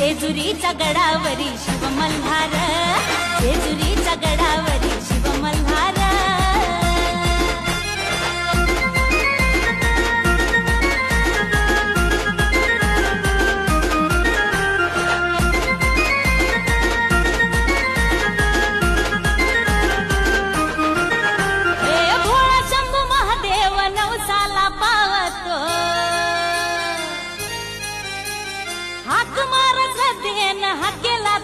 जेजुरीच्या गडावरी शिव मल्हार, जेजुरीच्या गडावरी शिव मल्हार। हाक मारत देन हाकेला